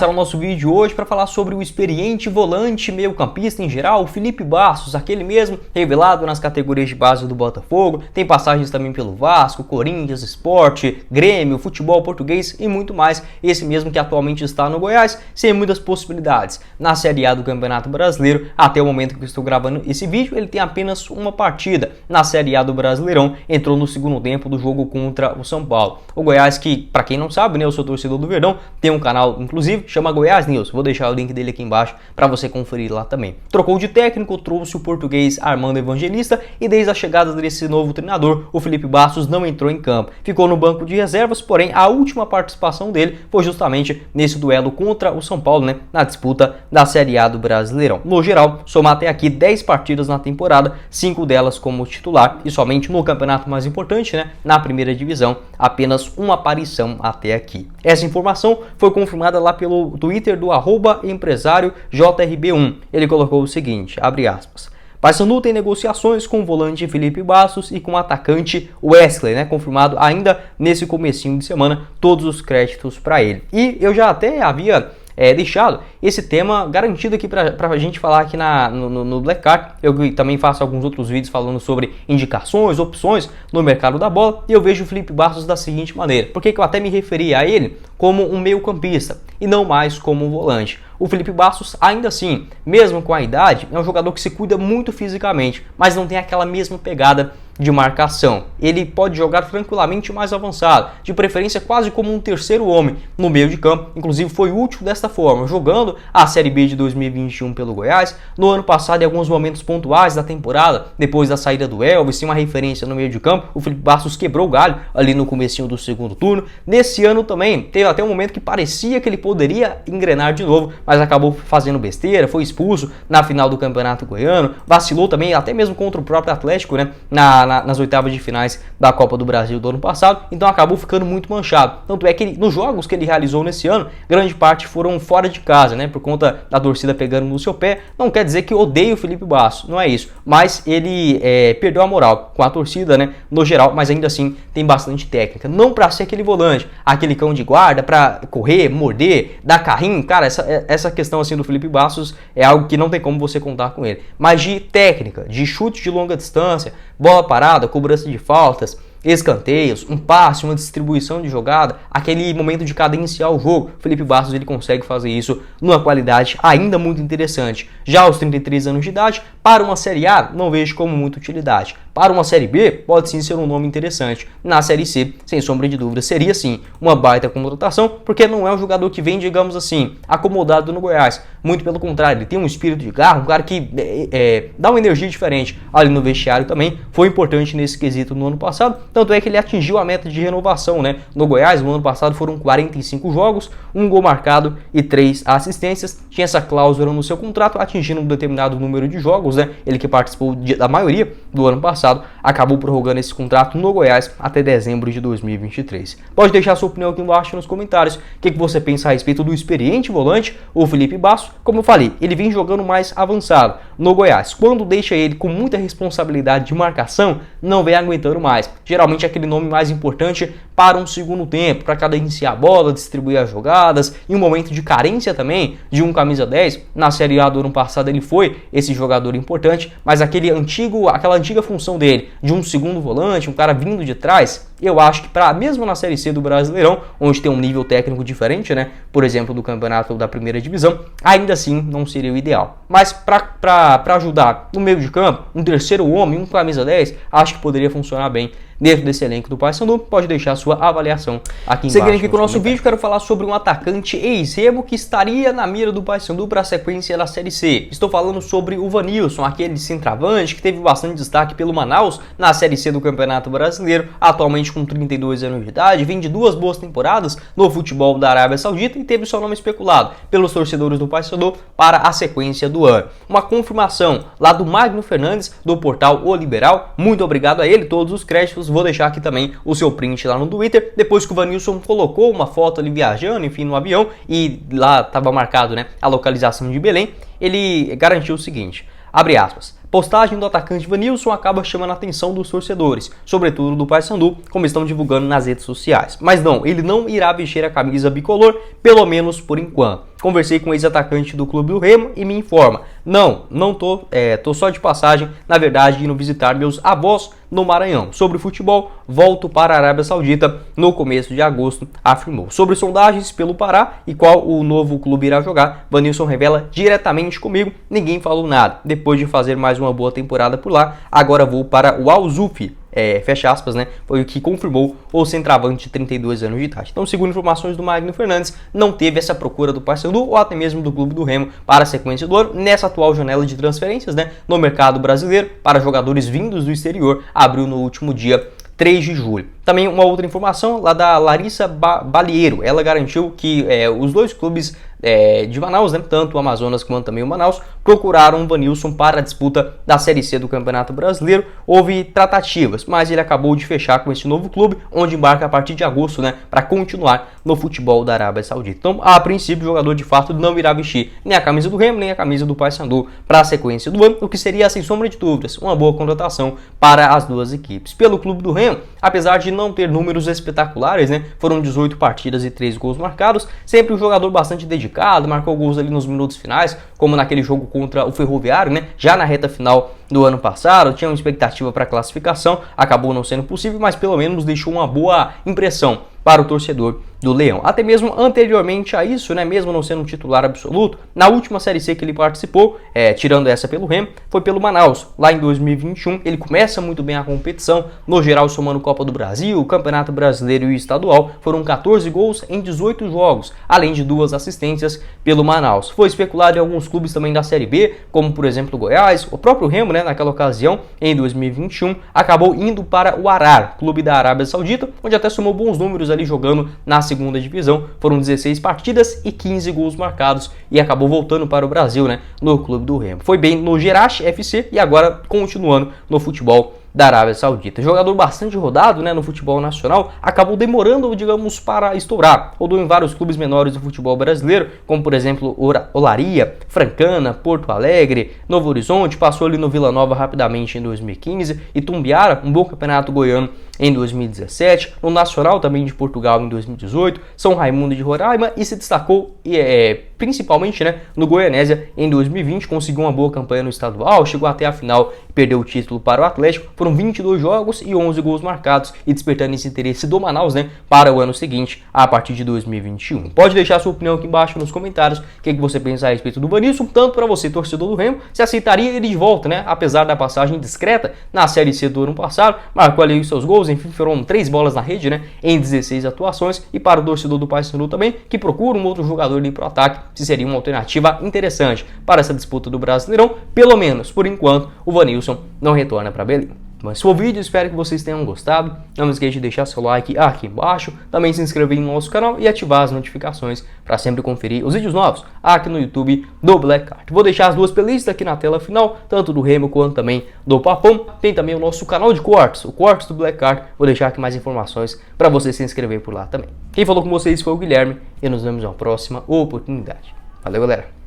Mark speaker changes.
Speaker 1: O nosso vídeo hoje para falar sobre o experiente volante meio-campista em geral, o Felipe Bastos, aquele mesmo revelado nas categorias de base do Botafogo, tem passagens também pelo Vasco, Corinthians, Sport, Grêmio, futebol português e muito mais. Esse mesmo que atualmente está no Goiás, sem muitas possibilidades. Na Série A do Campeonato Brasileiro, até o momento que eu estou gravando esse vídeo, ele tem apenas uma partida. Na Série A do Brasileirão, entrou no segundo tempo do jogo contra o São Paulo. O Goiás, que para quem não sabe, né, eu sou torcedor do Verdão, tem um canal inclusive chama Goiás News, vou deixar o link dele aqui embaixo para você conferir lá também. Trocou de técnico, trouxe o português Armando Evangelista e desde a chegada desse novo treinador, o Felipe Bastos não entrou em campo. Ficou no banco de reservas, porém a última participação dele foi justamente nesse duelo contra o São Paulo, né, na disputa da Série A do Brasileirão. No geral, somar até aqui 10 partidas na temporada, 5 delas como titular e somente no campeonato mais importante, né, na primeira divisão, apenas uma aparição até aqui. Essa informação foi confirmada lá pelo Twitter do @empresário_JRB1. Ele colocou o seguinte, abre aspas: Paysandu tem negociações com o volante Felipe Bastos e com o atacante Wesley, né, confirmado ainda nesse comecinho de semana, todos os créditos para ele. E eu já até havia deixado esse tema garantido aqui pra gente falar aqui no Black Card. Eu também faço alguns outros vídeos falando sobre indicações, opções no mercado da bola, e eu vejo o Felipe Bastos da seguinte maneira. Por que eu até me referi a ele como um meio campista e não mais como um volante? O Felipe Bastos, ainda assim, mesmo com a idade, é um jogador que se cuida muito fisicamente, mas não tem aquela mesma pegada de marcação. Ele pode jogar tranquilamente mais avançado, de preferência quase como um terceiro homem no meio de campo. Inclusive foi útil desta forma, jogando a Série B de 2021 pelo Goiás, no ano passado em alguns momentos pontuais da temporada, depois da saída do Elvis, sem uma referência no meio de campo, o Felipe Bastos quebrou o galho ali no comecinho do segundo turno. Nesse ano também, teve até um momento que parecia que ele poderia engrenar de novo, mas acabou fazendo besteira, foi expulso na final do Campeonato Goiano, vacilou também até mesmo contra o próprio Atlético, né, nas oitavas de finais da Copa do Brasil do ano passado, então acabou ficando muito manchado. Tanto é que nos jogos que ele realizou nesse ano, grande parte foram fora de casa, né, por conta da torcida pegando no seu pé. Não quer dizer que eu odeio o Felipe Bastos, não é isso, mas ele perdeu a moral com a torcida, né, no geral, mas ainda assim tem bastante técnica. Não para ser aquele volante, aquele cão de guarda para correr, morder, dar carrinho, cara, essa questão assim do Felipe Bastos é algo que não tem como você contar com ele. Mas de técnica, de chute de longa distância, bola parada, cobrança de faltas, escanteios, um passe, uma distribuição de jogada, aquele momento de cadenciar o jogo, o Felipe Bastos ele consegue fazer isso numa qualidade ainda muito interessante. Já aos 33 anos de idade, para uma Série A, não vejo como muita utilidade. Para uma Série B, pode sim ser um nome interessante. Na Série C, sem sombra de dúvida, seria sim uma baita contratação, porque não é um jogador que vem, digamos assim, acomodado no Goiás. Muito pelo contrário, ele tem um espírito de garra, um cara que dá uma energia diferente ali no vestiário também. Foi importante nesse quesito no ano passado, tanto é que ele atingiu a meta de renovação, né? No Goiás, no ano passado foram 45 jogos, 1 gol marcado e 3 assistências. Tinha essa cláusula no seu contrato, atingindo um determinado número de jogos, né? Ele que participou da maioria do ano passado, acabou prorrogando esse contrato no Goiás até dezembro de 2023. Pode deixar sua opinião aqui embaixo nos comentários. O que você pensa a respeito do experiente volante, o Felipe Bastos? Como eu falei, ele vem jogando mais avançado no Goiás. Quando deixa ele com muita responsabilidade de marcação, não vem aguentando mais. Geralmente é aquele nome mais importante para um segundo tempo, para cadenciar a bola, distribuir as jogadas, em um momento de carência também de um camisa 10. Na Série A do ano passado ele foi esse jogador importante, mas aquela antiga função dele, de um segundo volante, um cara vindo de trás, eu acho que mesmo na Série C do Brasileirão, onde tem um nível técnico diferente, né, por exemplo, do campeonato da primeira divisão, ainda assim não seria o ideal. Mas para ajudar no meio de campo, um terceiro homem, um camisa 10, acho que poderia funcionar bem dentro desse elenco do Paysandu. Pode deixar sua avaliação aqui embaixo. Seguindo aqui com o nosso vídeo, quero falar sobre um atacante ex-remo que estaria na mira do Paysandu para a sequência da Série C. Estou falando sobre o Vanilson, aquele centroavante que teve bastante destaque pelo Manaus na Série C do Campeonato Brasileiro, atualmente com 32 anos de idade, vem de 2 boas temporadas no futebol da Arábia Saudita e teve seu nome especulado pelos torcedores do Paysandu para a sequência do ano. Uma confirmação lá do Magno Fernandes, do portal O Liberal. Muito obrigado a ele, todos os créditos. Vou deixar aqui também o seu print lá no Twitter, depois que o Vanilson colocou uma foto ali viajando, enfim, no avião, e lá estava marcado, né, a localização de Belém. Ele garantiu o seguinte, abre aspas: Postagem do atacante Vanilson acaba chamando a atenção dos torcedores, sobretudo do Paysandu, como estão divulgando nas redes sociais. Mas não, ele não irá vestir a camisa bicolor, pelo menos por enquanto. Conversei com o ex-atacante do Clube do Remo e me informa: não tô só de passagem, na verdade indo visitar meus avós no Maranhão. Sobre futebol, volto para a Arábia Saudita no começo de agosto, afirmou. Sobre sondagens pelo Pará e qual o novo clube irá jogar, Vanilson revela diretamente comigo: ninguém falou nada. Depois de fazer mais uma boa temporada por lá, agora vou para o Al-Zufri. Fecha aspas, né? Foi o que confirmou o centroavante de 32 anos de idade. Então, segundo informações do Magno Fernandes, não teve essa procura do Paysandu ou até mesmo do Clube do Remo para a sequência do ano. Nessa atual janela de transferências, né, no mercado brasileiro, para jogadores vindos do exterior, abriu no último dia 3 de julho. Também uma outra informação lá da Larissa Balieiro. Ela garantiu que os dois clubes de Manaus, né, tanto o Amazonas quanto também o Manaus, procuraram o Vanilson para a disputa da Série C do Campeonato Brasileiro. Houve tratativas, mas ele acabou de fechar com esse novo clube, onde embarca a partir de agosto, né, para continuar no futebol da Arábia Saudita. Então, a princípio, o jogador de fato não irá vestir nem a camisa do Remo, nem a camisa do Paysandu para a sequência do ano, o que seria, sem sombra de dúvidas, uma boa contratação para as duas equipes. Pelo Clube do Remo, apesar de não ter números espetaculares, né, foram 18 partidas e 3 gols marcados, sempre um jogador bastante dedicado, marcou gols ali nos minutos finais, como naquele jogo contra o Ferroviário, né, já na reta final do ano passado. Tinha uma expectativa para classificação, acabou não sendo possível, mas pelo menos deixou uma boa impressão para o torcedor do Leão. Até mesmo anteriormente a isso, né, mesmo não sendo um titular absoluto, na última Série C que ele participou, tirando essa pelo Remo, foi pelo Manaus. Lá em 2021, ele começa muito bem a competição, no geral somando Copa do Brasil, Campeonato Brasileiro e Estadual, foram 14 gols em 18 jogos, além de 2 assistências pelo Manaus. Foi especulado em alguns clubes também da Série B, como por exemplo o Goiás, o próprio Remo, né, naquela ocasião, em 2021, acabou indo para o Arar, clube da Arábia Saudita, onde até somou bons números ali jogando na segunda divisão. Foram 16 partidas e 15 gols marcados e acabou voltando para o Brasil, né, no Clube do Remo. Foi bem no Gerash FC e agora continuando no futebol da Arábia Saudita. Jogador bastante rodado, né, no futebol nacional, acabou demorando, digamos, para estourar. Rodou em vários clubes menores do futebol brasileiro, como por exemplo Olaria, Francana, Porto Alegre, Novo Horizonte, passou ali no Vila Nova rapidamente em 2015, Itumbiara, um bom campeonato goiano em 2017, no Nacional também de Portugal em 2018, São Raimundo de Roraima e se destacou principalmente, né, no Goianésia em 2020, conseguiu uma boa campanha no estadual, chegou até a final e perdeu o título para o Atlético. Foram 22 jogos e 11 gols marcados e despertando esse interesse do Manaus, né, para o ano seguinte, a partir de 2021. Pode deixar sua opinião aqui embaixo nos comentários, o que você pensa a respeito do Vanilson, tanto para você, torcedor do Remo, se aceitaria ele de volta, né, apesar da passagem discreta na Série C do ano passado, marcou ali os seus gols, enfim, foram 3 bolas na rede, né, em 16 atuações, e para o torcedor do Paysandu também, que procura um outro jogador ali para o ataque, se seria uma alternativa interessante para essa disputa do Brasileirão. Pelo menos, por enquanto, o Vanilson não retorna para Belém. Mas foi o vídeo, espero que vocês tenham gostado. Não esqueça de deixar seu like aqui embaixo, também se inscrever no nosso canal e ativar as notificações para sempre conferir os vídeos novos aqui no YouTube do Black Card. Vou deixar as duas playlists aqui na tela final, tanto do Remo quanto também do Papão. Tem também o nosso canal de cortes, o Cortes do Black Card. Vou deixar aqui mais informações para você se inscrever por lá também. Quem falou com vocês foi o Guilherme e nos vemos na próxima oportunidade. Valeu, galera!